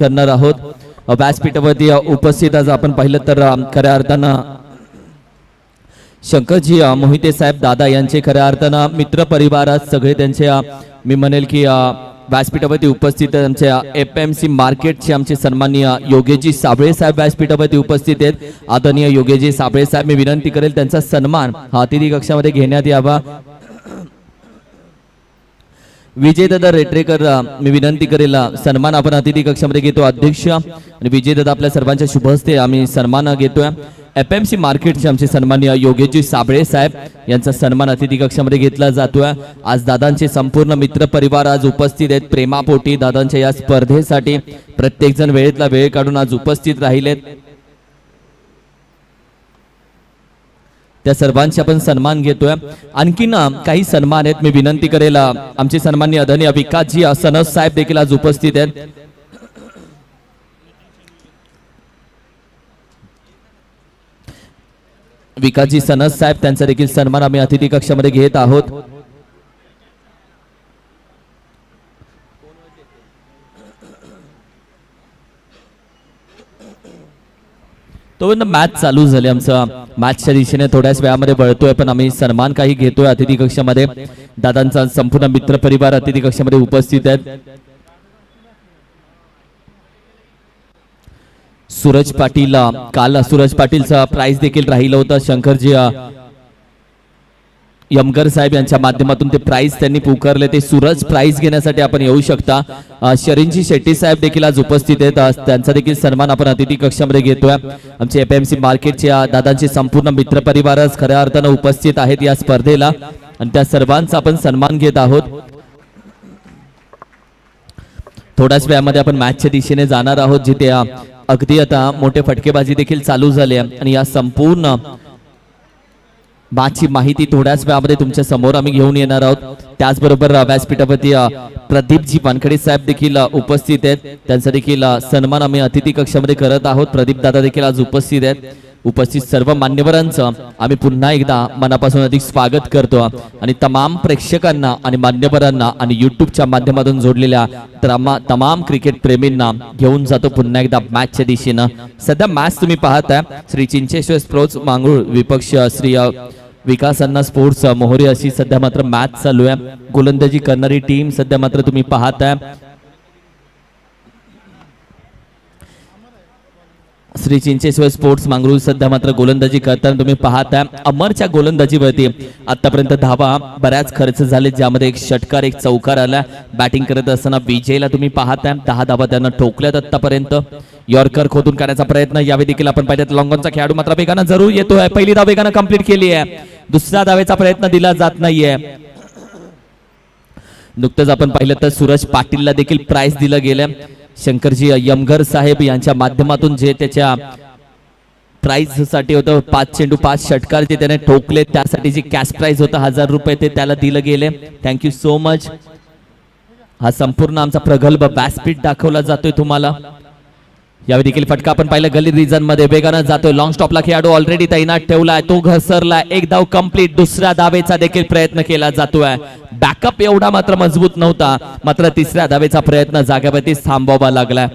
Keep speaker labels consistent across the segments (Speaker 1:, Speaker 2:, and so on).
Speaker 1: करणार आहोत. व्यासपीठावरती उपस्थित आज आपण पाहिलं तर खऱ्या अर्थानं शंकरजी मोहिते साहेब दादा यांचे खऱ्या अर्थानं मित्र परिवारात सगळे त्यांचे मी म्हणेल की व्यासपीठावरती उपस्थित आमच्या FMC मार्केटचे आमचे सन्माननीय योगेशजी साबळे साहेब व्यासपीठावरती उपस्थित आहेत. आदरणीय योगेशजी साबळे साहेब, मी विनंती करेल त्यांचा सन्मान हा अतिथी कक्षामध्ये घेण्यात यावा. विजयदादा रेटरेकर, मी विनंती करेल सन्मान आपण अतिथी कक्षामध्ये घेतो. अध्यक्ष आणि विजयदादा आपल्या सर्वांच्या शुभ हस्ते आम्ही सन्मान घेतोय. FMC मार्केटचे आमचे सन्माननीय योगेशजी साबळे साहेब यांचा सन्मान अतिथी कक्षामध्ये घेतला जातोय. आज दादांचे संपूर्ण मित्र परिवार आज उपस्थित आहेत. प्रेमापोटी दादांच्या या स्पर्धेसाठी प्रत्येक जण वेळेतला वेळ काढून आज उपस्थित राहिलेत. त्या सर्वांचे आपण सन्मान घेतोय. आणखीन काही सन्मान आहेत, मी विनंती करेल आमचे सन्माननीय आदरणीय विकासजी सनस साहेब देखील आज उपस्थित आहेत. विकासजी सनस साहेब त्यांचा देखील सन्मान आम्ही अतिथी कक्षामध्ये घेत आहोत. तोपर्यंत मॅच चालू झाली. आमचं मॅचच्या दिशेने थोड्याच वेळामध्ये वळतोय, पण आम्ही सन्मान काही घेतोय अतिथी कक्षामध्ये. दादांचा संपूर्ण मित्र परिवार अतिथी कक्षामध्ये उपस्थित आहेत. सूरज पाटील, काल सूरज पाटीलचा प्राइज देखील राहिलं होतं. शंकरजी यमगर साहेब यांच्या माध्यमातून ते प्राइज त्यांनी पुकारले. ते सूरज प्राइज घेण्यासाठी आपण येऊ शकता. शरींजी शेट्टी साहेब देखील आज उपस्थित आहेत. त्यांचा देखील सन्मान आपण अतिथी कक्षामध्ये घेतोय. आमचे FMC मार्केटचे दादांचे संपूर्ण मित्र परिवार खऱ्या अर्थानं उपस्थित आहेत या स्पर्धेला आणि त्या सर्वांचा आपण सन्मान घेत आहोत. थोड्याच वेळामध्ये आपण मॅचच्या दिशेने जाणार आहोत, जिथे अगदी आता मोठे फटकेबाजी देखील चालू झाली आहे आणि या संपूर्ण मॅचची माहिती थोड्याच वेळामध्ये तुमच्या समोर आम्ही घेऊन येणार आहोत. त्याचबरोबर व्यासपीठावरती प्रदीपजी वानखडे साहेब देखील उपस्थित आहेत. त्यांचा देखील सन्मान आम्ही अतिथी कक्षामध्ये करत आहोत. प्रदीप दादा देखील आज उपस्थित आहेत. उपस्थित सर्व मान्यवरांचं आम्ही पुन्हा एकदा मनापासून अधिक स्वागत करतो आणि तमाम प्रेक्षकांना आणि मान्यवरांना आणि युट्यूबच्या माध्यमातून जोडलेल्या तमाम क्रिकेट प्रेमींना घेऊन जातो पुन्हा एकदा मॅचच्या दिशेनं. सध्या मॅच तुम्ही पाहताय श्री चिंचेश्वर स्पोर्ट्स मांगरूळ विपक्ष श्री विकास अण्णा स्पोर्ट्स मोहोरी अशी सध्या मात्र मॅच चालू आहे. गोलंदाजी करणारी टीम सध्या मात्र तुम्ही पाहताय. श्री चिंचेश्वर स्पोर्ट्स मांगरूळ सध्या मात्र गोलंदाजी करताना तुम्ही पाहताय. अमरच्या गोलंदाजीवरती आतापर्यंत धावा बऱ्याच खर्च झाले, ज्यामध्ये एक षटकार एक चौकार आला. बॅटिंग करत असताना विजयला तुम्ही पाहताय 10 धावा त्यांना ठोकल्यात आतापर्यंत. यॉर्कर खोदून काढण्याचा प्रयत्न यावेळी देखील आपण पाहिजे. लॉंगॉनचा खेळाडू मात्र वेगानं जरूर येतोय. पहिली धाव वेगानं कंप्लीट केली आहे. दुसऱ्या धावेचा प्रयत्न दिला जात नाहीये. नुकतंच आपण पाहिलं तर सूरज पाटीलला देखील प्राइज दिलं गेलं. शंकरजी यमगर साहेब यांच्या माध्यमातून जे त्याच्या प्राइज साठी होतं 5 चेंडू 5 षटकार जे त्याने ठोकले, त्यासाठी जी कॅश प्राइज होतं 1000 रुपये ते त्याला दिलं गेले. Thank you so much. हा संपूर्ण आमचा प्रगल्भ व्यासपीठ दाखवला जातोय तुम्हाला. यावेळी देखील फटका आपण पाहिलं गली रिजन मध्ये वेगानं जातोय. लॉंग स्टॉपला खेळाडू ऑलरेडी तैनात ठेवलाय, तो घसरलाय. एक धाव कंप्लीट. दुसऱ्या धावेचा देखील प्रयत्न केला जातोय. बॅकअप एवढा मात्र मजबूत नव्हता, मात्र तिसऱ्या धावेचा प्रयत्न जागेवरती थांबवावा लागलाय.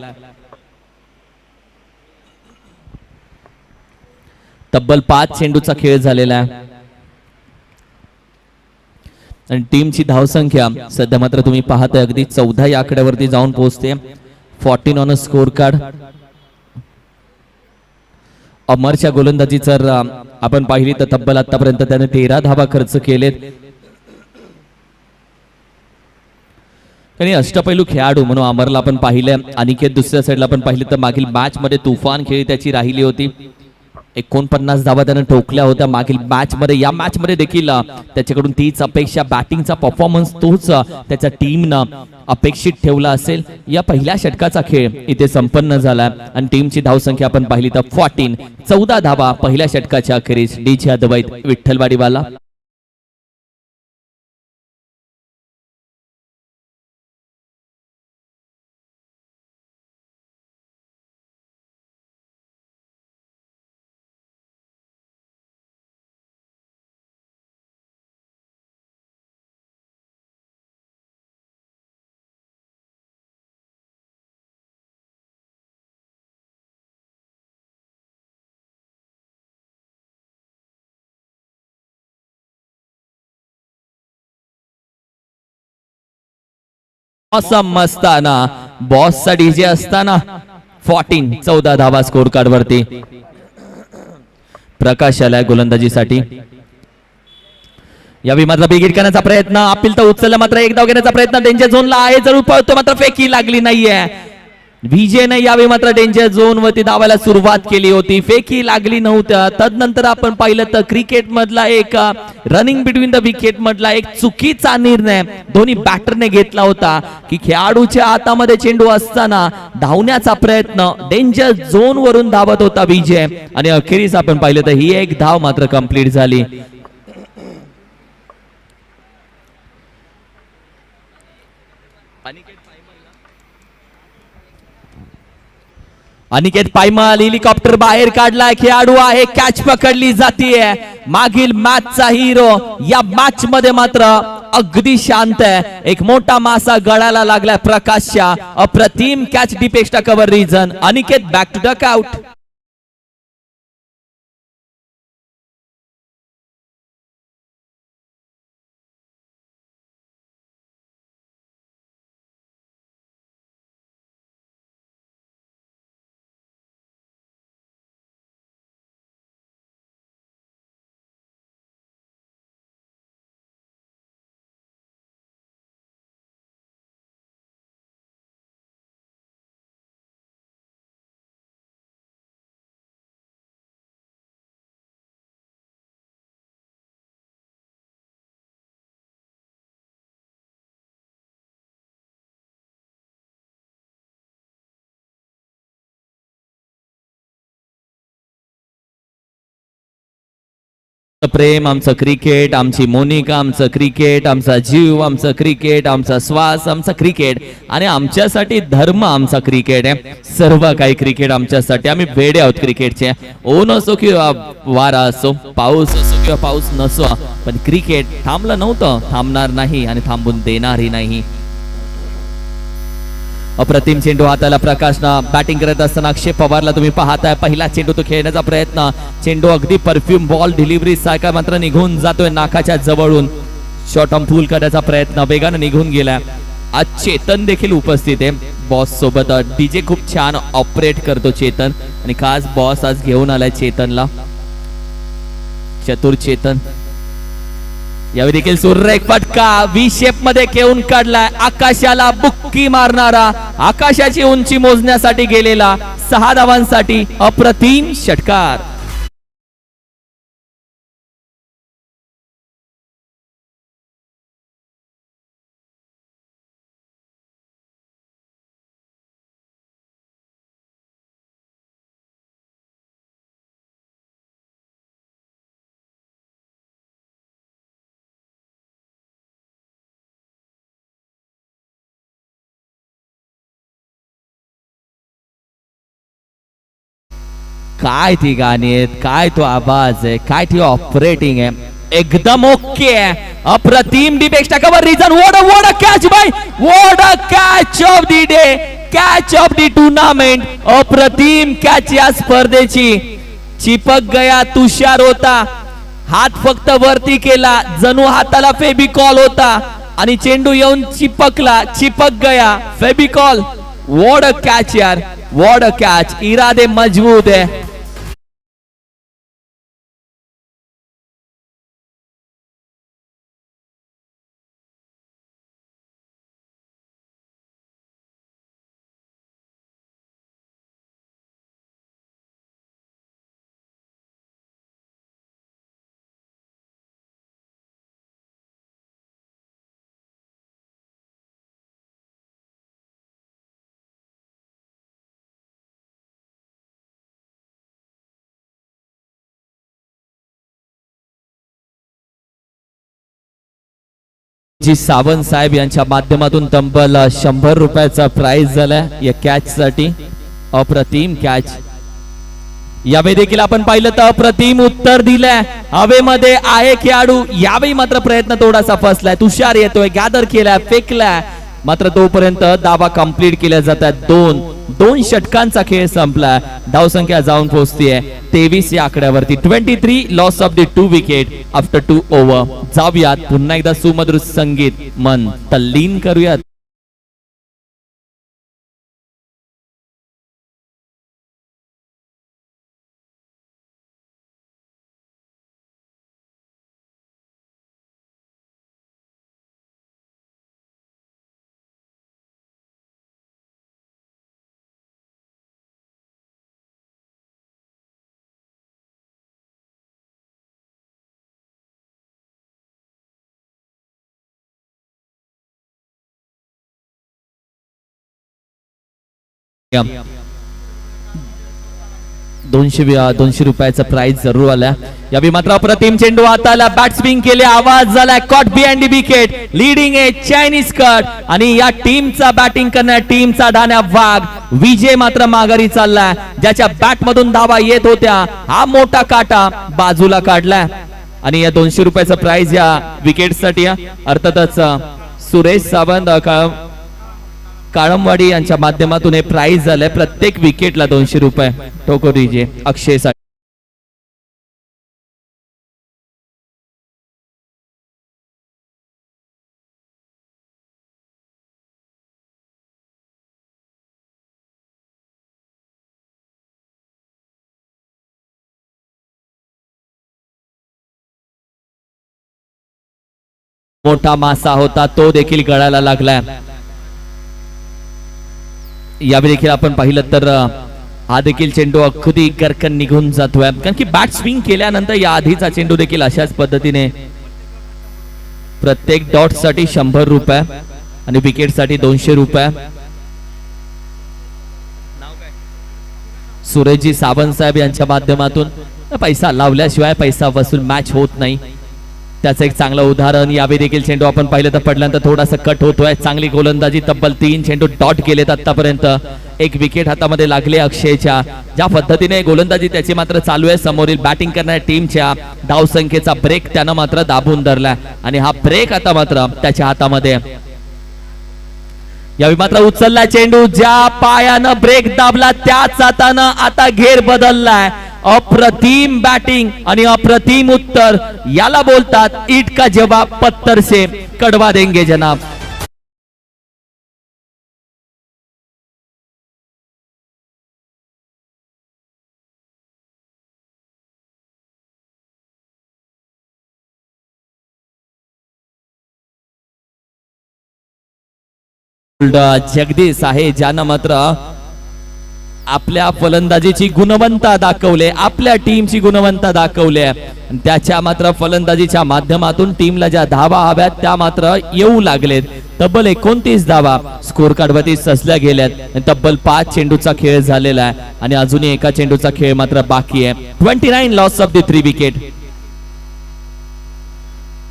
Speaker 1: तब्बल 5 चेंडूचा खेळ झालेला आहे आणि टीमची धावसंख्या सध्या मात्र तुम्ही पाहताय अगदी 14 या आकड्यावरती जाऊन पोहोचते. 14 ऑन अ स्कोर कार्ड. अमरच्या गोलंदाजी जर आपण पाहिली तर तब्बल आतापर्यंत त्याने 13 धावा खर्च केलेत. आणि अष्टपैलू खेळाडू म्हणून अमरला आपण पाहिलं. अनिकेत दुसऱ्या साईडला आपण पाहिलं तर मागील मॅच मध्ये तुफान खेळी त्याची राहिली होती. 49 धावा त्याने ठोकल्या होत्या मागील मॅच मध्ये. या मॅच मध्ये देखील त्याच्याकडून तीच अपेक्षा, बॅटिंगचा परफॉर्मन्स तोच त्याच्या टीमनं अपेक्षित ठेवला असेल. या पहिल्या षटकाचा खेळ इथे संपन्न झाला आणि टीमची धावसंख्या आपण पाहिली तर 14 धावा पहिल्या षटकाच्या अखेरीस डी अद्वैत विठ्ठलवाडीवाला. मौसम असताना बॉस चा डीजे असताना 14 धावा स्कोर कार्ड वरती. प्रकाश आलाय गोलंदाजीसाठी. यावेळी मात्र बिग हिट करण्याचा प्रयत्न, अपील तर उचलला, मात्र एक धाव घेण्याचा प्रयत्न डेंजर झोनला आहे, जरूर पळतो मात्र फेकी लागली नाहीये. विजयने यावेळी मात्र डेंजर झोन वरती धावायला सुरुवात केली होती, फेकी लागली नव्हत्या. तदनंतर आपण पाहिलं तर क्रिकेट मधला एक रनिंग बिटवीन द विकेट मधला एक चुकीचा निर्णय दोन्ही बॅटरने घेतला होता की खेळाडूच्या हातामध्ये चेंडू असताना धावण्याचा प्रयत्न, डेंजर झोन वरून धावत होता विजय, आणि अखेरीस आपण पाहिलं तर ही एक धाव मात्र कंप्लीट झाली. अनिकेत पायमल हेलिकॉप्टर बाहेर काढलाय, खेळाडू आहे, कॅच पकडली जातीये. मागील मॅचचा हिरो या मॅच मध्ये मात्र अगदी शांत आहे. एक मोठा मासा गळाला लागलाय प्रकाशच्या. अप्रतिम catch deep extra cover region. Aniket back to duck out. प्रेम आमचं क्रिकेट, आमची मोनिका आमचं क्रिकेट, आमचा जीव आमचं क्रिकेट, आमचा श्वास आमचा क्रिकेट, आणि आमच्यासाठी धर्म आमचा क्रिकेट आहे. सर्व काही क्रिकेट आमच्यासाठी. आम्ही वेडे आहोत क्रिकेटचे. ऊन असो किंवा वारा असो, पाऊस असो किंवा पाऊस नसो, पण क्रिकेट थांबलं नव्हतं, थांबणार नाही आणि थांबून देणारही नाही. अप्रतिम चेंडू हाताला प्रकाशनं बॅटिंग करत असताना अक्षय पवारला तुम्ही पाहताय. पहिला चेंडू तो खेळण्याचा प्रयत्न, चेंडू अगदी परफ्यूम बॉल डिलिव्हरी सारखा मात्र निघून जातोय नाकाच्या जवळून. शॉर्ट ऑन फुल करण्याचा प्रयत्न वेगाने निघून गेला. आज चेतन देखील उपस्थित आहे बॉस सोबत. डीजे खूप छान ऑपरेट करतो चेतन, आणि खास बॉस आज घेऊन आलाय चेतनला. चतुर चेतन. यावेळी देखील सुरेख फटका व्ही शेप मध्ये घेऊन काढलाय. आकाशाला बुक्की मारणारा, आकाशाची उंची मोजण्यासाठी गेलेला 6 धावांसाठी अप्रतिम षटकार. काय ती गाणी आहेत, काय तो आवाज आहे, काय ती ऑपरेटिंग आहे, एकदम ओके आहे. अप्रतिम deep extra cover region. What a catch by, what a catch of the day, catch of the tournament. अप्रतिम कॅच या स्पर्धेची. चिपक गया तुषार होता, हात फक्त वरती केला, जणू हाताला फेबिकॉल होता, आणि चेंडू येऊन चिपक गया फेबिकॉल. वॉट अ कॅच यार, वॉट अ कॅच. इरादे मजबूत है. जी सावंत साहेब यांच्या माध्यमातून तंबल 100 रुपयाचा प्राइज झालाय या कॅच साठी. अप्रतिम कॅच. यावेळी देखील आपण पाहिलं तर अप्रतिम उत्तर दिलंय. हवेमध्ये आहे खेळाडू. यावेळी मात्र प्रयत्न थोडासा फसलाय. तुषार येतोय, गॅदर केलाय, फेकलाय, मात्र तोपर्यंत दाबा कंप्लीट केल्या जातात. दोन षटकांचा खेळ संपला. धावसंख्या जाऊन पोहोचतीये 23 या आकड्यावरती. 23 loss of the 2 wicket after 2 over. जाऊयात पुन्हा एकदा सुमधुर संगीत मन तल्लीन करूयात. 200 रुपयाचा प्राइस जरूर आला. यावेळी मात्र अप्रतिम चेंडू हाताला बॅट स्विंग केले, आवाज झाला caught behind the wicket, leading a Chinese cut. आणि या टीमचा बॅटिंग करणाऱ्या टीमचा धान्या वाघ विजय मात्र माघारी चाललाय. ज्याच्या बॅट मधून धावा येत होत्या हा मोठा काटा बाजूला काढलाय. आणि या 200 रुपयाचा प्राइस या विकेट साठी अर्थातच सुरेश सावंत काळमवाडी यांच्या माध्यमातून हे प्राइज झालंय. प्रत्येक विकेटला 200 रुपये. टोकोरीजे अक्षय मोठा मासा होता तो देखील गळायला लागलाय. यावेळी देखील आपण पाहिलं तर हा देखील चेंडू अगदी गरकन निघून जातोय, कारण की बॅट स्विंग केल्यानंतर या आधीचा चेंडू देखील अशाच पद्धतीने प्रत्येक डॉट साठी 100 रुपये आणि विकेट साठी 200 रुपये. सुरेशजी सावंत साहेब यांच्या माध्यमातून पैसा लावल्याशिवाय पैसा वसूल मॅच होत नाही, त्याचं एक चांगलं उदाहरण. यावेळी देखील चेंडू आपण पाहिलं तर पडल्यानंतर थोडासा कट होतोय. चांगली गोलंदाजी, तब्बल 3 चेंडू डॉट केलेत आतापर्यंत. एक विकेट हातामध्ये लागले अक्षयच्या. ज्या पद्धतीने गोलंदाजी त्याची मात्र चालू आहे, समोरील बॅटिंग करणाऱ्या टीमच्या धावसंख्येचा ब्रेक त्यानं मात्र दाबून धरलाय आणि हा ब्रेक आता मात्र त्याच्या हातामध्ये. यावेळी मात्र उचलला चेंडू, ज्या पायानं ब्रेक दाबला त्याच हातानं आता घेर बदललाय. अप्रतिम बॅटिंग आणि अप्रतिम उत्तर, याला बोलतात ईट का जवाब पत्थर से कड़वा देंगे जनाब. जगदीश आहे ज्यानं मात्र आपल्या फलंदाजीची गुणवत्ता दाखवले, आपल्या टीमची गुणवत्ता दाखवले. त्याच्या मात्र फलंदाजीच्या माध्यमातून टीमला ज्या धावा हव्यात त्या मात्र येऊ लागलेत. तब्बल 29 धावा स्कोर कार्ड वरती ससल्या गेल्यात. तब्बल 5 चेंडूचा खेळ झालेला आहे आणि अजूनही एका चेंडूचा खेळ मात्र बाकी आहे. 29 लॉस ऑफ द 3 विकेट.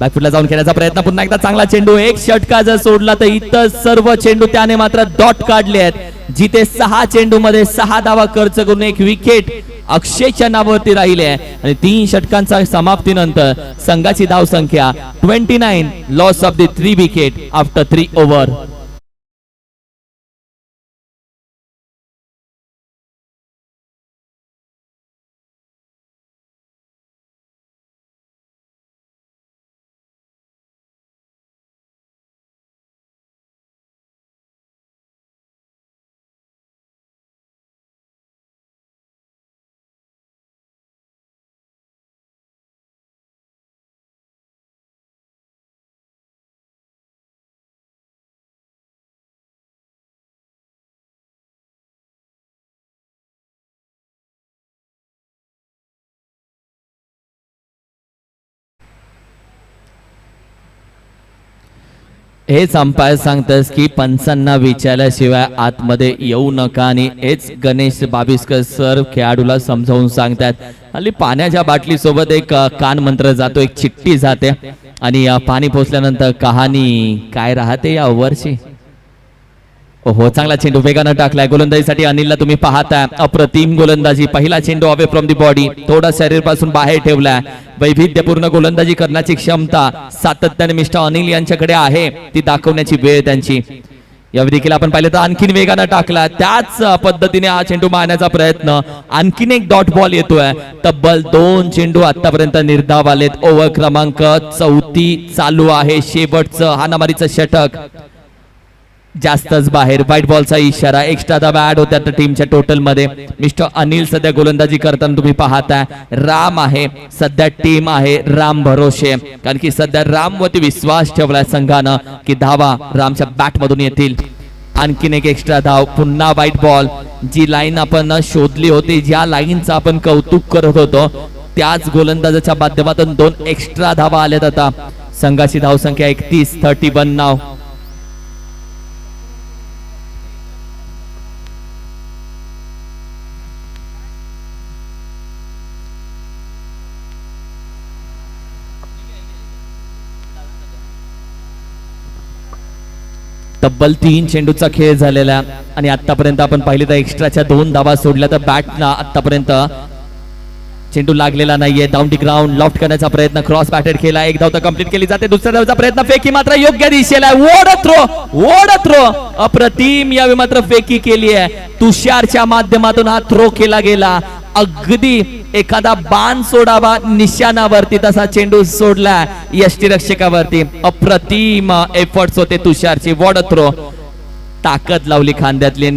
Speaker 1: बॅकफुटला जाऊन खेळण्याचा प्रयत्न, पुन्हा एकदा चांगला चेंडू. एक षटका जर सोडला तर इतर सर्व चेंडू त्याने मात्र डॉट काढले आहेत. जिथे 6 चेंडू मध्ये 6 धावा खर्च करून एक विकेट अक्षयच्या नावावरती राहिले आहे आणि 3 षटकांच्या समाप्तीनंतर संघाची धाव संख्या 29 loss of the 3 wicket after 3 over. हेच अंपायर सांगतस की पंचांना विचारल्याशिवाय आतमध्ये येऊ नका आणि हेच गणेश बाबिस्कर सर खेळाडूला समजावून सांगतात. हल्ली पाण्याच्या बाटली सोबत एक कान मंत्र जातो, एक चिठ्ठी जाते आणि पाणी पोचल्यानंतर कहाणी काय राहते या ओव्हरची. हो, चांगला चेंडू वेगानं टाकलाय. गोलंदाजीसाठी अनिलला तुम्ही पाहताय, अप्रतिम गोलंदाजी. पहिला चेंडू अवे फ्रॉम दी बॉडी, थोडा शरीर पासून बाहेर ठेवलाय. वैविध्यपूर्ण गोलंदाजी करण्याची क्षमता सातत्याने मिस्टर अनिल यांच्याकडे आहे, ती दाखवण्याची वेळ त्यांची. यावेळी देखील आपण पाहिलं तर आणखीन वेगानं टाकला. त्याच पद्धतीने हा चेंडू मारण्याचा प्रयत्न. आणखीन एक डॉट बॉल येतोय. तब्बल 2 चेंडू आतापर्यंत निर्धाव आलेत. ओव्हर क्रमांक 34 चालू आहे. शेवटचं हाणामारीचं षटक जास्तच बाहेर. व्हाईट बॉलचा इशारा. एक्स्ट्रा धावा ऍड होत्या टीमच्या टोटल मध्ये. मिस्टर अनिल सध्या गोलंदाजी करताना तुम्ही पाहताय. राम आहे सध्या, टीम आहे राम भरोसे, कारण की सध्या राम वरती विश्वास ठेवलाय संघानं की धावा रामच्या बॅट मधून येतील. आणखीन एक एक्स्ट्रा धाव. पुन्हा व्हाईट बॉल. जी लाईन आपण शोधली होती, ज्या लाईनचं आपण कौतुक करत होतो, त्याच गोलंदाजाच्या माध्यमातून 2 एक्स्ट्रा धावा आल्यात. आता संघाची धावसंख्या 31 नाव. तब्बल 3 चेंडूचा खेळ झालेला आणि आतापर्यंत आपण पाहिले तर एक्स्ट्राच्या 2 धावा सोडल्या तर बॅटला आतापर्यंत चेंडू लागलेला नाहीये. डाऊन टी ग्राउंड लॉफ्ट करण्याचा प्रयत्न, क्रॉस बॅटेड केला, एक धाव तर कंप्लीट केली जाते. दुसऱ्या धावचा प्रयत्न, फेकी मात्र योग्य दिशेला, ओढ थ्रो अप्रतिम यावेळी मात्र फेकी केली आहे. तुषारच्या माध्यमातून हा थ्रो केला गेला. अगदी एखादा बाण सोडावा निशाणावरती तसा चेंडू सोडला यष्टीरक्षकावरती. अप्रतिम एफर्ट्स होते तुषारचे. वॉड थ्रो, ताकद लावली खांद्यातली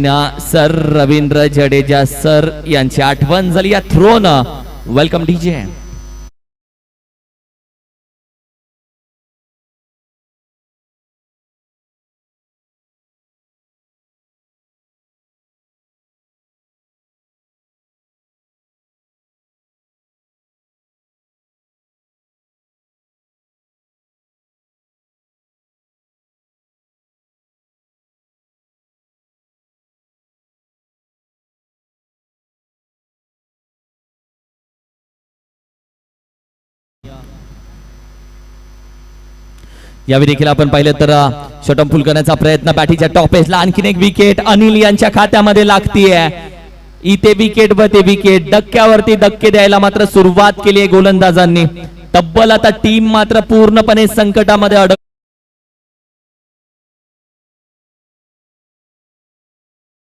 Speaker 1: सर रवींद्र जडेजा सर यांची आठवण झाली या थ्रो न. Welcome DJ. यावेळी देखील आपण पाहिलं तर शॉटम करण्याचा प्रयत्न, बॅटीच्या टॉप एजला आणखीन एक विकेट अनिल यांच्या खात्यामध्ये लागतीये. इथे विकेट व ते विकेट, धक्क्यावरती धक्के द्यायला मात्र सुरुवात केली आहे गोलंदाजांनी. तब्बल आता टीम मात्र पूर्णपणे संकटामध्ये अडक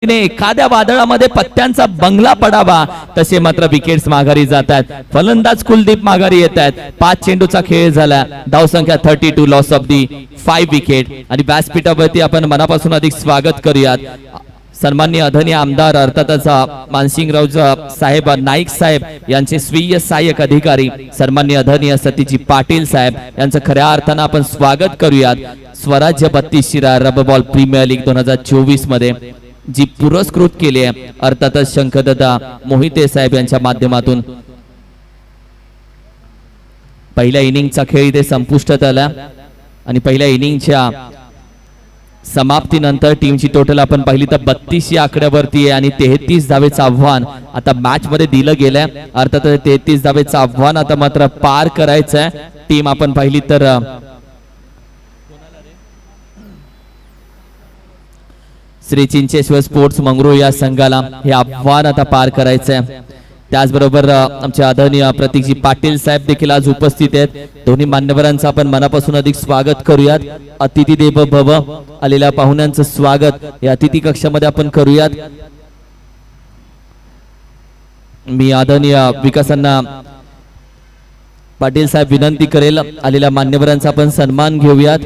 Speaker 1: एखाद्या वादळामध्ये पत्त्यांचा बंगला पडावा तसे मात्र विकेट्स माघारी जातात. फलंदाज कुलदीप माघारी येत आहेत. 5 चेंडूचा खेळ झाला, धाव संख्या 32, लॉस ऑफ दी 5 विकेट. आणि व्यासपीठावरती आपण मनापासून अधिक स्वागत करूयात सन्माननीय आदरणीय आमदार अर्थातच मानसिंगराव साहेब नाईक साहेब यांचे स्वीय सहाय्यक अधिकारी सन्माननीय आदरणीय सतीजी पाटील साहेब यांचं खऱ्या अर्थानं आपण स्वागत करूयात. स्वराज्य 32 शिरार रबर बॉल प्रीमियर लीग 2024 मध्ये जी पुरस्कृत केली आहे अर्थातच शंखदादा मोहिते साहेब यांच्या माध्यमातून. पहिल्या इनिंगचा खेळ इथे संपुष्टात आला आणि पहिल्या इनिंगच्या समाप्तीनंतर टीमची टोटल आपण पाहिली तर 32 या आकड्यावरती आहे आणि 33 धावेचं आव्हान आता मॅच मध्ये दिलं गेलंय. अर्थात 33 धावेचं आव्हान आता मात्र पार करायचं आहे. टीम आपण पाहिली तर श्री चिंचेश्वर स्पोर्ट्स मंगरूळ या संघाला हे आव्हान आता पार करायचं आहे. त्याचबरोबर आमचे आदरणीय प्रतीकजी पाटील साहेब देखील आज उपस्थित आहेत. दोन्ही मान्यवरांचं आपण मनापासून अधिक स्वागत करूयात. अतिथी देव भव, आलेल्या पाहुण्यांचं स्वागत या अतिथी कक्षामध्ये आपण करूयात. मी आदरणीय विकासांना पाटील साहेब विनंती करेल आलेल्या मान्यवरांचा आपण सन्मान घेऊयात.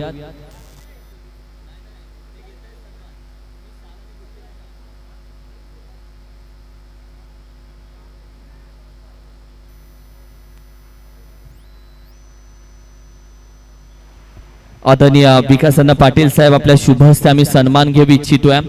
Speaker 1: आदरणीय विकासांना पाटील साहेब आपल्या शुभ हस्ते आम्ही सन्मान घेऊ इच्छितोय.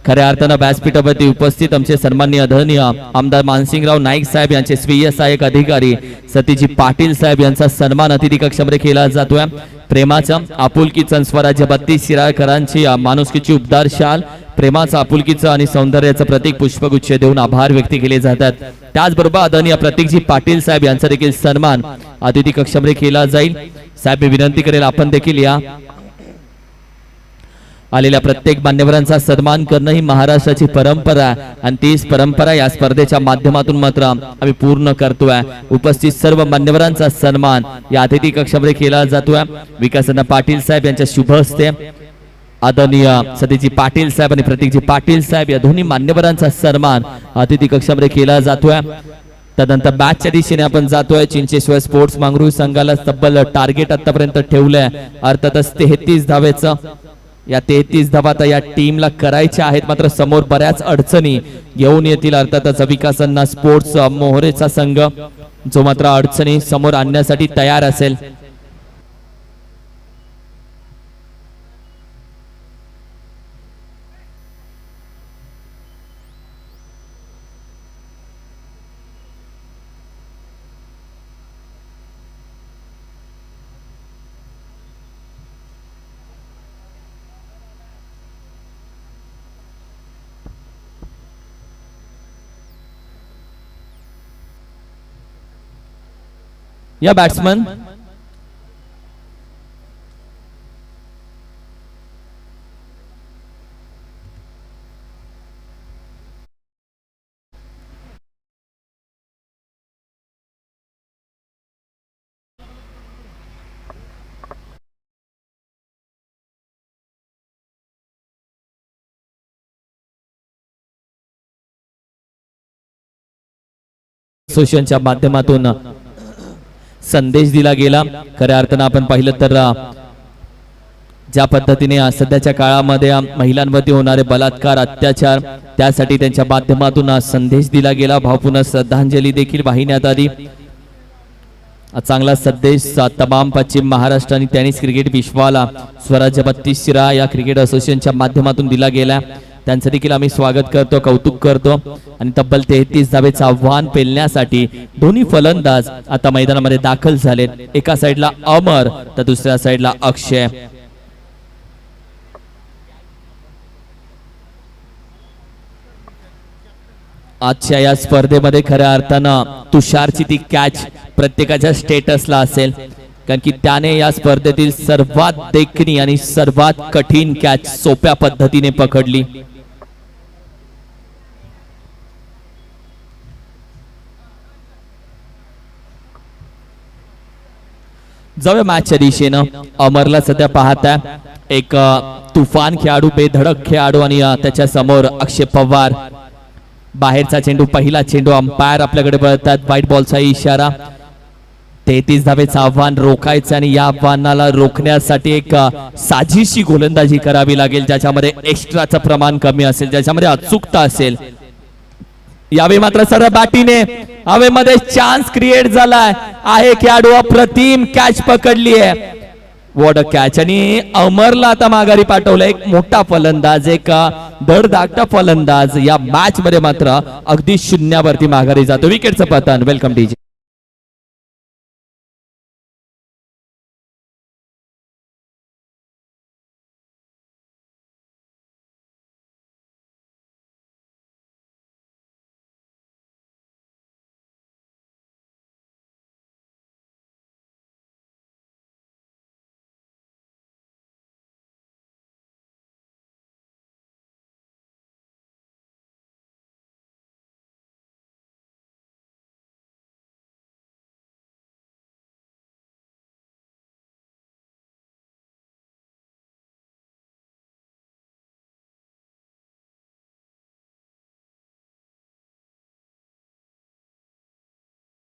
Speaker 1: खऱ्या अर्थानं व्यासपीठावरती उपस्थित आमचे सन्माननीय आदरणीय आमदार मानसिंगराव नाईक साहेब यांचे स्वीय सहाय्यक अधिकारी सतीजी पाटील साहेब यांचा सन्मान अतिथी कक्षामध्ये केला जातोय. प्रेमाचं आपुलकीचं स्वराज्य 32 शिराळकरांची माणुसकीची उबदार शाल, प्रेमाचं आपुलकीचं आणि सौंदर्याचं प्रतीक पुष्पगुच्छ देऊन आभार व्यक्त केले जातात. त्याचबरोबर आदरणीय प्रतीकजी पाटील साहेब यांचा देखील सन्मान अतिथी कक्षामध्ये केला जाईल. साहेब मी विनंती करेल आपण देखील या. आलेल्या प्रत्येक मान्यवरांचा सन्मान करणं ही महाराष्ट्राची परंपरा आणि तीच परंपरा या स्पर्धेच्या माध्यमातून मात्र आम्ही पूर्ण करतोय. उपस्थित सर्व मान्यवरांचा सन्मान या अतिथी कक्षामध्ये केला जातोय. विकासांना पाटील साहेब यांच्या शुभ हस्ते आदरणीय सतीजी पाटील साहेब आणि प्रतीकजी पाटील साहेब या दोन्ही मान्यवरांचा सन्मान अतिथी कक्षामध्ये केला जातोय. त्यानंतर बॅचच्या दिशेने आपण जातोय. चिंचेश्वर स्पोर्ट्स मंगरूळ संघाला तब्बल टार्गेट आतापर्यंत ठेवलंय अर्थातच 33 धावेचं. या 33 धावा या टीमला करायच्या आहेत, मात्र समोर बऱ्याच अडचणी घेऊन येतील अर्थातच विकासांना स्पोर्ट्स मोहरेचा संघ जो मात्र अडचणी समोर आणण्यासाठी तयार असेल. या बॅट्समन असोसिएशनच्या माध्यमातून संदेश दिला गेला। खऱ्या अर्थानं आपण पाहिलं तर ज्या पद्धतीने सध्याच्या काळामध्ये महिलांवरती होणारे बलात्कार अत्याचार त्यासाठी त्यांच्या माध्यमातून संदेश दिला गेला, भावपूर्ण श्रद्धांजली देखील वाहिण्यात आली। चांगला संदेश तमाम पश्चिम महाराष्ट्र आणि टेनिस क्रिकेट विश्वाला स्वराज्य 32 शिराळा या क्रिकेट असोसिएशनच्या माध्यमातून दिला गेला। त्यांचं देखील आम्ही स्वागत करतो, कौतुक करतो। आणि तब्बल 33 धावेचं आव्हान पेलण्यासाठी दोन्ही फलंदाज आता मैदानामध्ये दाखल झालेत। एका साईडला अमर तर दुसऱ्या साईडला अक्षय। आजच्या या स्पर्धेमध्ये खऱ्या अर्थानं तुषारची ती कॅच प्रत्येकाच्या स्टेटसला असेल, कारण की त्याने या स्पर्धेतील सर्वात देखणी आणि सर्वात कठीण कॅच सोप्या पद्धतीने पकडली। जाऊया मॅचच्या दिशेनं। अमरला सध्या पाहताय एक तुफान खेळाडू, बेधडक खेळाडू आणि त्याच्या समोर अक्षय पवार। बाहेरचा चेंडू, पहिला चेंडू, अंपायर आपल्याकडे बघतात, व्हाईट बॉलचा इशारा। 33 धावेचं आव्हान रोखायचं आणि या आव्हानाला रोखण्यासाठी एक साजिशी गोलंदाजी करावी लागेल, ज्याच्यामध्ये एक्स्ट्राचं प्रमाण कमी असेल, ज्याच्यामध्ये अचूकता असेल। यावेळी मात्र सरळ बॅटीने हवेमध्ये चान्स क्रिएट झालाय आहे, खेळाडू अप्रतिम कॅच पकडली आहे, वॉट अ कॅच। आणि अमरला आता माघारी पाठवलं, एक मोठा फलंदाज, एक धडधाकटा फलंदाज या मॅच मध्ये मात्र अगदी शून्यावरती माघारी जातो। विकेटचं पतन। Welcome DJ.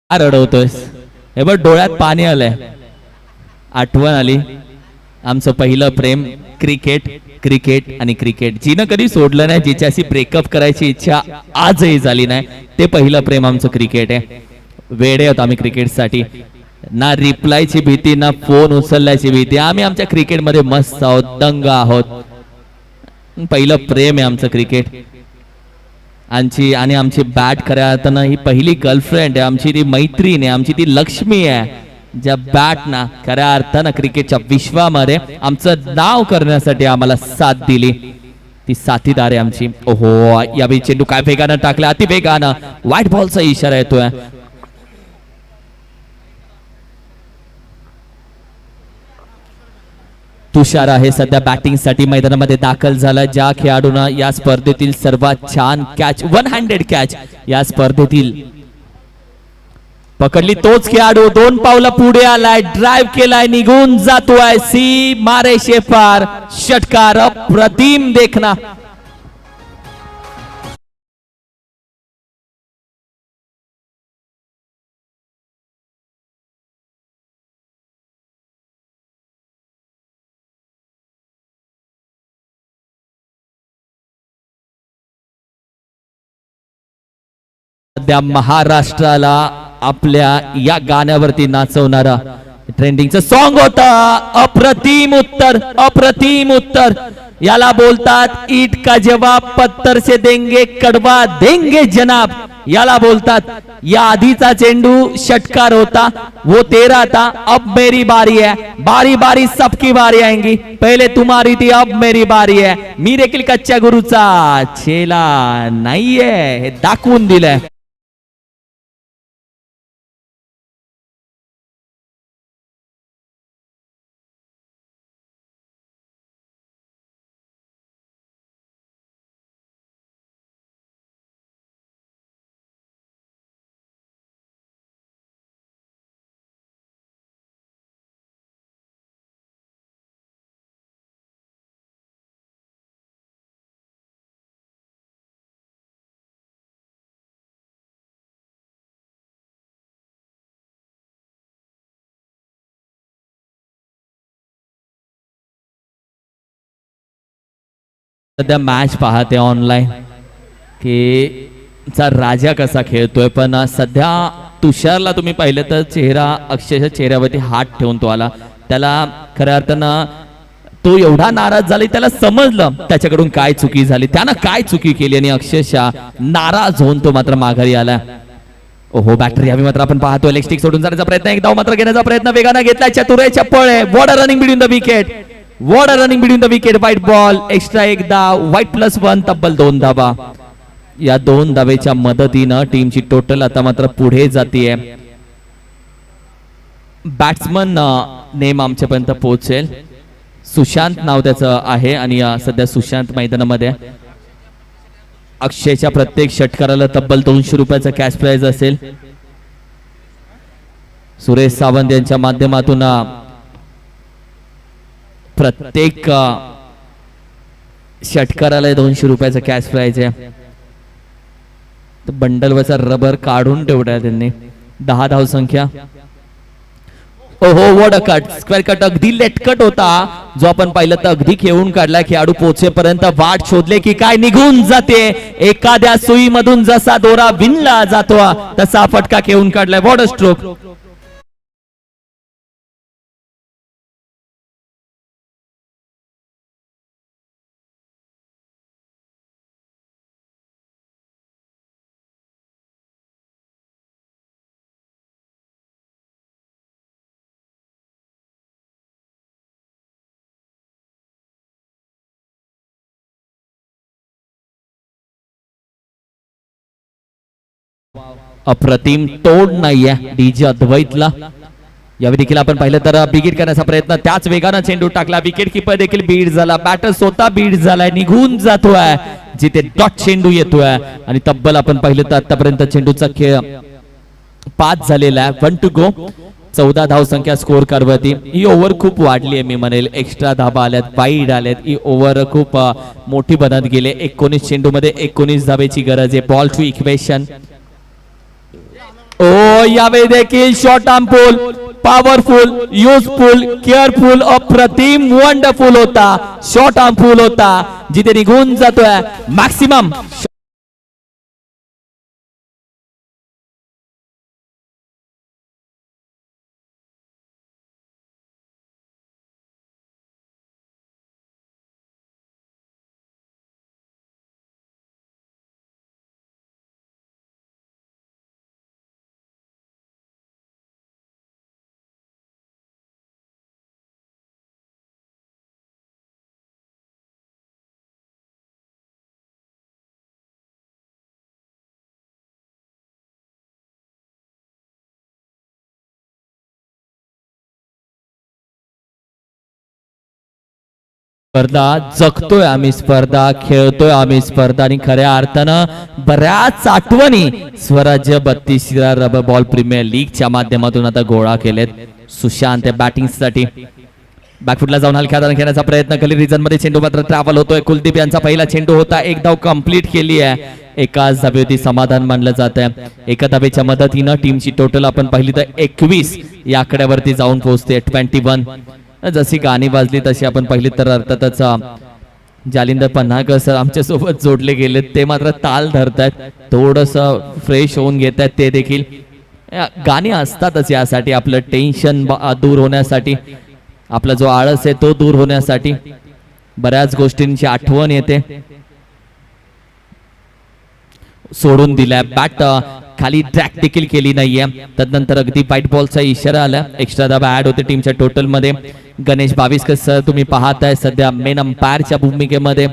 Speaker 1: रडवतोयस हे बघ, डोळ्यात पाणी आलंय, आठवण आली आमचं पहिलं प्रेम क्रिकेट, क्रिकेट आणि क्रिकेट। जिनं कधी सोडलं नाही, जिच्याशी ब्रेकअप करायची इच्छा आजही झाली नाही, ते पहिलं प्रेम आमचं क्रिकेट आहे। वेडे आहोत आम्ही क्रिकेटसाठी, ना रिप्लायची भीती, ना फोन उचलण्याची भीती, आम्ही आमच्या क्रिकेटमध्ये मस्त आहोत, दंग आहोत। पहिलं प्रेम आहे आमचं क्रिकेट। आणि आमची बॅट खऱ्या अर्थानं ही पहिली गर्लफ्रेंड आहे आमची, ती मैत्रीण आहे आमची, ती लक्ष्मी आहे, ज्या बॅट ना खऱ्या अर्थानं क्रिकेटच्या विश्वामध्ये आमचं नाव करण्यासाठी आम्हाला साथ दिली, ती साथीदार आहे आमची। ओहो, यावेळी चेंडू काय वेगानं टाकला, अति वेगानं, व्हाईट बॉलचा इशारा येतोय। तुषार आहे सध्या बॅटिंग साठी मैदानामध्ये दाखल झाला, ज्या खेळाडूंना या स्पर्धेतील सर्वात छान कॅच, 1 हँडेड कॅच या स्पर्धेतील पकडली, तोच खेळाडू 2 पावलं पुढे आलाय, ड्राइव्ह केलाय, निघून जातोय, सी मारे शेपार, षटकार अप्रतिम देखना। सध्या महाराष्ट्राला आपल्या या गाण्यावरती नाचवणारा ट्रेंडिंगचं सॉन्ग होता, अप्रतिम उत्तर, अप्रतिम उत्तर। याला बोलतात ईट का जवाब पत्थर से देंगे, कड़वा देंगे जनाब, याला बोलतात। या आधीचा चेंडू षटकार होता, वो तेरा था, अब मेरी बारी है, बारी बारी सबकी बारी आएंगी, पहले तुम्हारी थी अब मेरी बारी है। मी देखील कच्च्या गुरुचा चेला नाहीये हे दाखवून दिलंय। सध्या मॅच पाहते ऑनलाईन की चा राजा कसा खेळतोय, पण सध्या तुषारला तुम्ही पाहिलं तर चेहरा अक्षरशः चेहऱ्यावरती हात ठेवून तो आला. त्याला खऱ्या अर्थानं तो एवढा नाराज झाला, त्याला समजलं त्याच्याकडून काय चुकी झाली, त्यानं काय चुकी केली आणि अक्षरशः नाराज होऊन तो मात्र माघारी आला. ओहो बॅटरी हवी मात्र आपण पाहतोय. लेग स्टिक सोडून जाण्याचा प्रयत्न, एक धाव मात्र घेण्याचा प्रयत्न वेगाने घेतला. चतुरे चप्पळ आहे. What a running between the wicket, what a running between the wicket. White ball, extra एक धाव, व्हाईट +1, तब्बल 2 धावा. या 2 धावेच्या मदतीनं टीमची टोटल आता मात्र पुढे जातीये. बॅट्समन नेम आमच्यापर्यंत पोहोचेल. सुशांत नाव त्याचं आहे आणि सध्या सुशांत मैदानामध्ये. अक्षयच्या प्रत्येक षटकाराला तब्बल 200 रुपयाचा कॅश प्राइज असेल. सुरेश सावंत यांच्या माध्यमातून प्रत्येक षटकाराला 200 रुपयाचा कॅश प्राइज आहे. बंडलवरचा रबर काढून ठेवला त्यांनी. 10 धाव संख्या. ओहो what a cut, square cut अगदी लेटकट होता जो आपण पाहिलं तर अगदी खेळून काढला. खेळाडू पोहोचेपर्यंत वाट शोधले की काय निघून जाते. एखाद्या सुई मधून जसा दोरा विणला जातो तसा फटका खेळून काढलाय. What a stroke. अप्रतिम तोड नाहीये डीजे अद्वैतला. यावेळी देखील आपण पाहिलं तर बिगिट करण्याचा प्रयत्न, त्याच वेगानं चेंडू टाकला. विकेट किपर देखील बीड झाला. बॅटर स्वतः बीड झालाय, निघून जातोय जिथे डॉट चेंडू येतोय. आणि तब्बल आपण पाहिलं तर आतापर्यंत चेंडूचा खेळ 5 झालेला आहे. 1 to go. 14 धाव संख्या स्कोर करवती. ही ओव्हर खूप वाढली आहे मी म्हणेल. एक्स्ट्रा धाबा आल्यात, वाईड आल्यात. ही ओव्हर खूप मोठी बनत गेले. 19 चेंडू मध्ये 19 धावेची गरज आहे. Ball two equation. ओ यावेळी देखील short arm pull, powerful, useful, careful, अप्रतिम, वंडरफुल होता. शॉर्ट आर्म पुल होता जिथे निघून जातोय मॅक्सिमम. स्पर्धा जगतोय आम्ही, स्पर्धा खेळतोय आम्ही, स्पर्धा आणि खऱ्या अर्थानं बऱ्याच आठवणी स्वराज्य 32 रबर बॉल प्रीमियर लीगच्या माध्यमातून आता गोळा केलेत. सुशांत बॅटिंग साठी बॅकफुटला जाऊन हलक्या खेळण्याचा प्रयत्न केली. रिजन मध्ये चेंडू मात्र ट्रॅव्हल होतोय. कुलदीप यांचा पहिला चेंडू होता. 1 धाव कंप्लीट केली आहे. एकाच धावेवरती समाधान मानलं जात आहे. एका धावेच्या मदतीनं टीमची टोटल आपण पाहिली तर 21 या आकड्यावरती जाऊन पोहोचते. 21. जशी गाणी वाजली तशी आपण पाहिली तर अर्थातच जालिंदर पन्हाळकर सर आमच्या सोबत जोडले गेले. ते मात्र ताल धरतायत, थोडस फ्रेश होऊन घेत आहेत. ते देखील गाणी असतातच यासाठी, आपलं टेन्शन दूर होण्यासाठी, आपला जो आळस आहे तो दूर होण्यासाठी. बऱ्याच गोष्टींची आठवण येते. सोडून दिलाय बॅट, खाली ट्रॅक देखील केली नाहीये. तदनंतर अगदी व्हाईट बॉलचा इशारा आला. एक्स्ट्रा धाबा ऍड होते टीमच्या टोटल मध्ये. गणेश बाविस्कर सर तुम्ही पाहताय सध्या मेन अंपायरच्या भूमिकेमध्ये.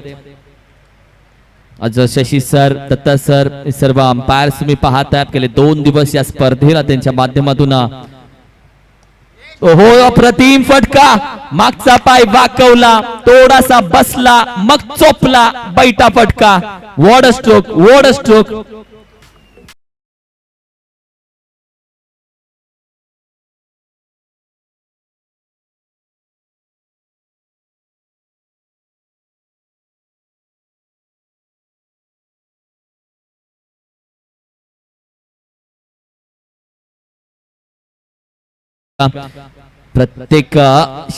Speaker 1: शशी सर, दत्ता सर, सर्व अंपायर्स तुम्ही पाहताय. गेले 2 दिवस या स्पर्धेला त्यांच्या माध्यमातून. ओहो अप्रतिम फटका, मागचा पाय वाकवला, थोडासा बसला, मग चोपला, बैठा फटका. What a stroke, what a stroke. प्रत्येक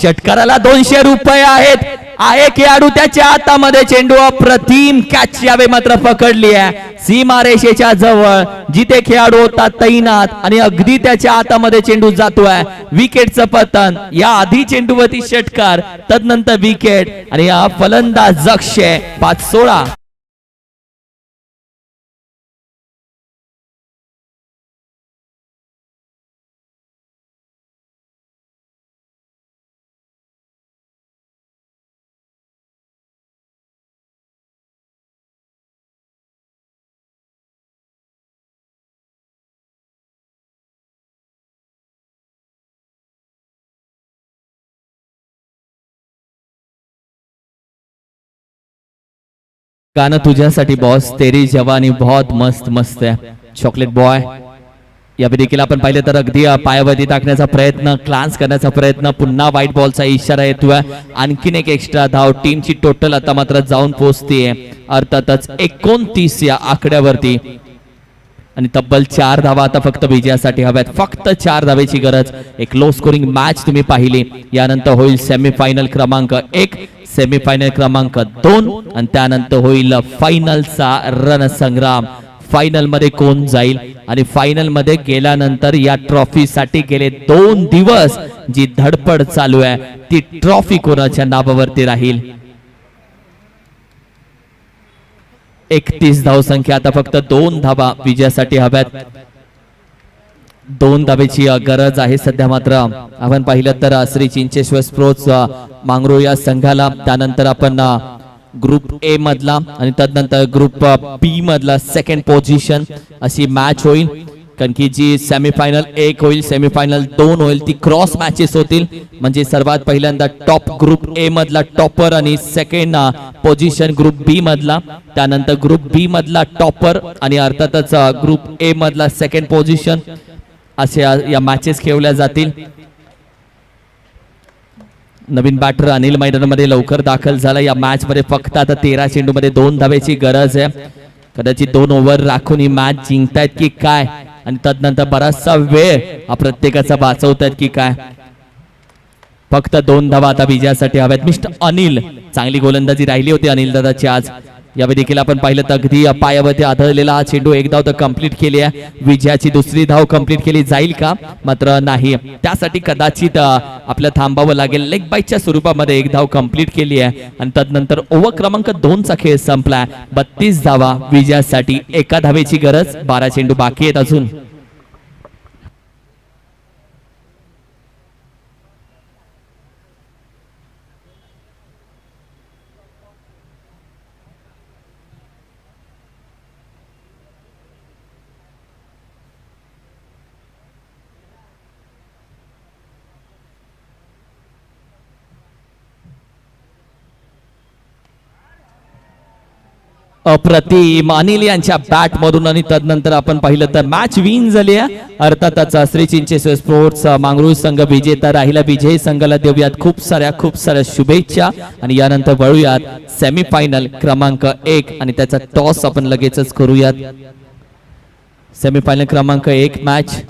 Speaker 1: षटकाराला 200 रुपये आहेत. आहे खेळाडू त्याच्या हातामध्ये चेंडू, अप्रतिम कॅच यावे मात्र पकडली आहे सीमारेषेच्या जवळ, जिथे खेळाडू होता तैनात आणि अगदी त्याच्या हातामध्ये चेंडू जातोय. विकेटचं पतन, या आधी चेंडूवरती षटकार, तदनंतर विकेट आणि हा फलंदाज जक्षे 5-16. गाणं तुझ्यासाठी बॉस, तेरी जवानी बहुत मस्त मस्त आहे. चॉकलेट बॉय या देखील आपण पाहिलं तर अगदी पायावरती टाकण्याचा प्रयत्न, क्लान्स करण्याचा प्रयत्न, पुन्हा व्हाईट बॉलचा इशारा येतोय. आणखीन एक एक्स्ट्रा धाव, टीमची टोटल आता मात्र जाऊन पोहोचतीये अर्थातच 29 या आकड्यावरती. आणि तब्बल 4 धावा आता फक्त विजयासाठी हव्यात, फक्त 4 धावेची गरज. एक लो स्कोरिंग मॅच तुम्ही पाहिली. यानंतर होईल सेमीफायनल क्रमांक 1, सेमीफायनल क्रमांक 2 आणि त्यानंतर होईल फायनलचा रणसंग्राम. फायनल मध्ये कोण जाईल आणि फायनल मध्ये गेल्यानंतर या ट्रॉफी साठी गेले 2 दिवस जी धडपड चालू आहे ती ट्रॉफी कोणाच्या नावावरती राहील. 31 धावसंख्या, आता फक्त 2 धावा विजयासाठी हव्यात. 2 धावेची गरज आहे सध्या मात्र. आपण पाहिलं तर श्री चिंचेश्वर स्पोर्ट्स मांगरो या संघाला, त्यानंतर आपण ग्रुप ए मधला आणि तदनंतर ग्रुप बी मधला सेकंड पोझिशन अशी मॅच होईल. कारण की जी सेमीफायनल 1 होईल, सेमीफायनल 2 होईल, ती क्रॉस मॅचेस होतील. म्हणजे सर्वात पहिल्यांदा टॉप ग्रुप ए मधला टॉपर आणि सेकंड पोझिशन ग्रुप बी मधला, त्यानंतर ग्रुप बी मधला टॉपर आणि अर्थातच ग्रुप ए मधला सेकंड पोझिशन, असे या मॅचेस खेळवल्या जातील. नवीन बॅटर अनिल मैदानामध्ये लवकर दाखल झाला. या मॅच मध्ये फक्त आता 13 चेंडूमध्ये 2 धावेची गरज आहे. कदाचित 2 ओव्हर राखून ही मॅच जिंकतायत की काय आणि तदनंतर बराचसा वेळ हा प्रत्येकाचा वाचवतायत की काय. फक्त 2 धावा आता विजयासाठी हव्यात. मिस्टर अनिल, चांगली गोलंदाजी राहिली होती अनिल दादाची आज. यावेळी देखील आपण पाहिलं तर अगदी पायावरती आदळलेला हा चेंडू 1 धाव तर कंप्लीट केली आहे. विजयाची 2री धाव कंप्लीट केली जाईल का, मात्र नाही. त्यासाठी कदाचित आपलं थांबावं लागेल. लेग बाईटच्या स्वरूपामध्ये 1 धाव कंप्लीट केली आहे आणि तदनंतर ओव्हर क्रमांक 2 चा खेळ संपलाय. 32 धावा विजयासाठी, 1 धावेची गरज. 12 चेंडू बाकी आहेत अजून. अप्रतिम अनिल यांच्या बॅट मधून आणि तदनंतर आपण पाहिलं तर मॅच विन झाली आहे. अर्थातच श्री चिंचेश्वर स्पोर्ट्स मांगरूळ संघ विजेता राहिला. विजयी संघाला देऊयात खूप साऱ्या शुभेच्छा आणि यानंतर वळूयात सेमीफायनल क्रमांक 1 आणि त्याचा टॉस आपण लगेचच करूयात. सेमीफायनल क्रमांक 1 मॅच